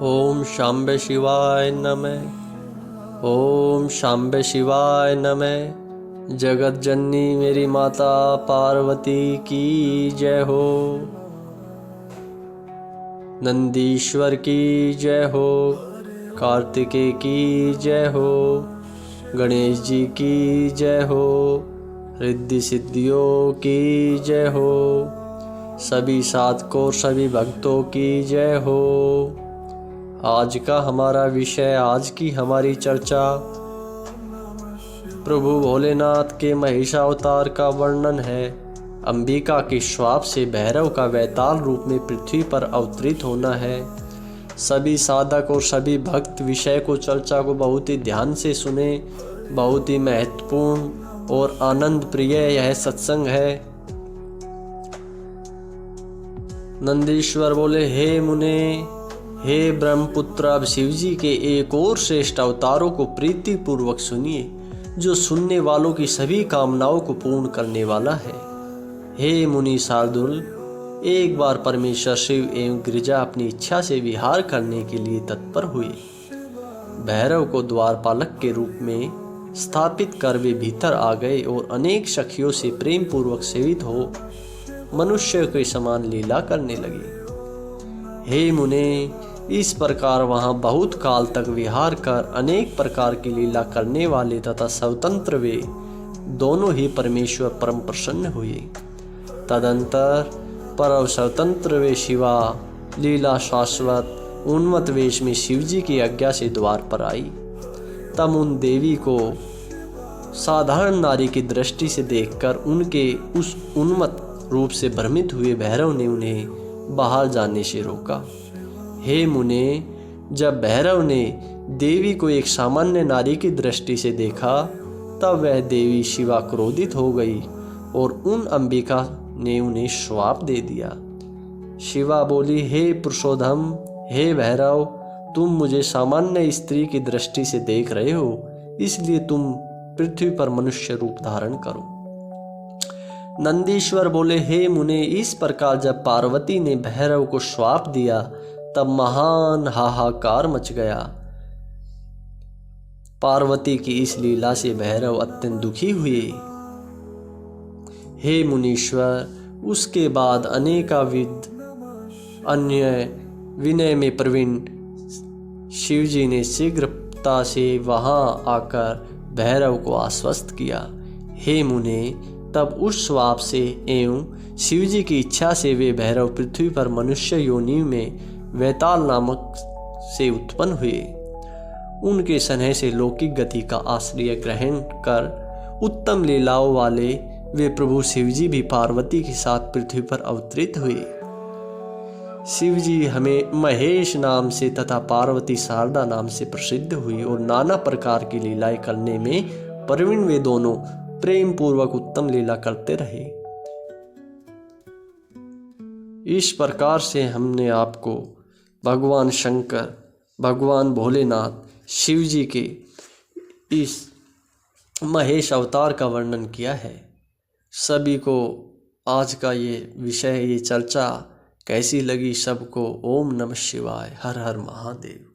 ओम शांबे शिवाय नमः। ओम शांबे शिवाय नमः। जगत जननी मेरी माता पार्वती की जय हो। नंदीश्वर की जय हो। कार्तिकेय की जय हो। गणेश जी की जय हो। रिद्धि सिद्धियों की जय हो। सभी साधकों सभी भक्तों की जय हो। आज का हमारा विषय, आज की हमारी चर्चा प्रभु भोलेनाथ के महिषावतार का वर्णन है। अंबिका के श्राप से भैरव का वैताल रूप में पृथ्वी पर अवतरित होना है। सभी साधक और सभी भक्त विषय को, चर्चा को बहुत ही ध्यान से सुने। बहुत ही महत्वपूर्ण और आनंद प्रिय यह सत्संग है। नंदीश्वर बोले, हे मुने, हे ब्रह्मपुत्र, अब शिव जी के एक और श्रेष्ठ अवतारों को प्रीति पूर्वक सुनिए, जो सुनने वालों की सभी कामनाओं को पूर्ण करने वाला है। हे मुनि शार्दुल, एक बार परमेश्वर शिव एवं गिरिजा अपनी इच्छा से विहार करने के लिए तत्पर हुए। भैरव को द्वारपालक के रूप में स्थापित कर वे भीतर आ गए और अनेक सखियों से प्रेम पूर्वक सेवित हो मनुष्य के समान लीला करने लगे। हे मुने, इस प्रकार वहां बहुत काल तक विहार कर अनेक प्रकार की लीला करने वाले तथा स्वतंत्र वे दोनों ही परमेश्वर परम प्रसन्न हुए। तदंतर परम स्वतंत्र वे शिवा लीला शाश्वत उन्मत्त वेश में शिवजी की आज्ञा से द्वार पर आई। तब उन देवी को साधारण नारी की दृष्टि से देखकर उनके उस उन्मत्त रूप से भ्रमित हुए भैरव ने उन्हें बाहर जाने से रोका। हे मुने, जब भैरव ने देवी को एक सामान्य नारी की दृष्टि से देखा, तब वह देवी शिवा क्रोधित हो गई और उन अंबिका ने उन्हें श्राप दे दिया। शिवा बोली, हे पुरुषोत्तम, हे भैरव, तुम मुझे सामान्य स्त्री की दृष्टि से देख रहे हो, इसलिए तुम पृथ्वी पर मनुष्य रूप धारण करो। नंदीश्वर बोले, हे मुने, इस प्रकार जब पार्वती ने भैरव को श्राप दिया, तब महान हाहाकार मच गया। पार्वती की इस लीला से भैरव अत्यंत दुखी हुए। हे मुनीश्वर, उसके बाद अनेकाविध अन्य विनय में प्रवीण शिवजी ने शीघ्रता से वहां आकर भैरव को आश्वस्त किया। हे मुने, तब उस श्राप से एवं शिवजी की इच्छा से वे भैरव पृथ्वी पर मनुष्य योनि में वैताल नामक से उत्पन्न हुए। उनके स्नेह से लौकिक गति का आश्रय ग्रहण कर उत्तम लीलाओं वाले वे प्रभु शिवजी भी पार्वती के साथ पृथ्वी पर अवतरित हुए। शिवजी हमें महेश नाम से तथा पार्वती शारदा नाम से प्रसिद्ध हुई और नाना प्रकार की लीलाएं करने में प्रवीण वे दोनों प्रेम पूर्वक उत्तम लीला करते रहे। इस प्रकार से हमने आपको भगवान शंकर, भगवान भोलेनाथ, शिव जी के इस महेश अवतार का वर्णन किया है। सभी को आज का ये विषय, ये चर्चा कैसी लगी सबको? ओम नमः शिवाय, हर हर महादेव।